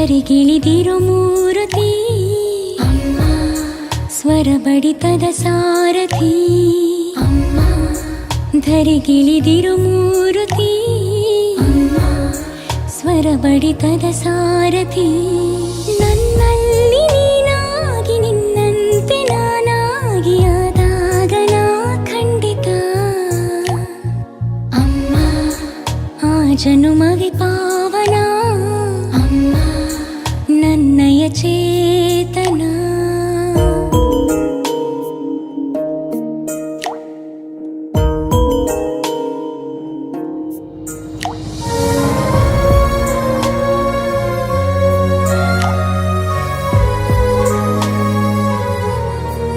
ಧರಿಗಿಳಿದಿರು ಮೂರುತಿ ಅಮ್ಮ, ಸ್ವರ ಬಡಿತದ ಸಾರಥಿ ಅಮ್ಮ, ಧರಿಗಿಳಿದಿರು ಮೂರುತಿ ಅಮ್ಮ, ಸ್ವರ ಬಡಿತದ ಸಾರಥಿ. ನನ್ನ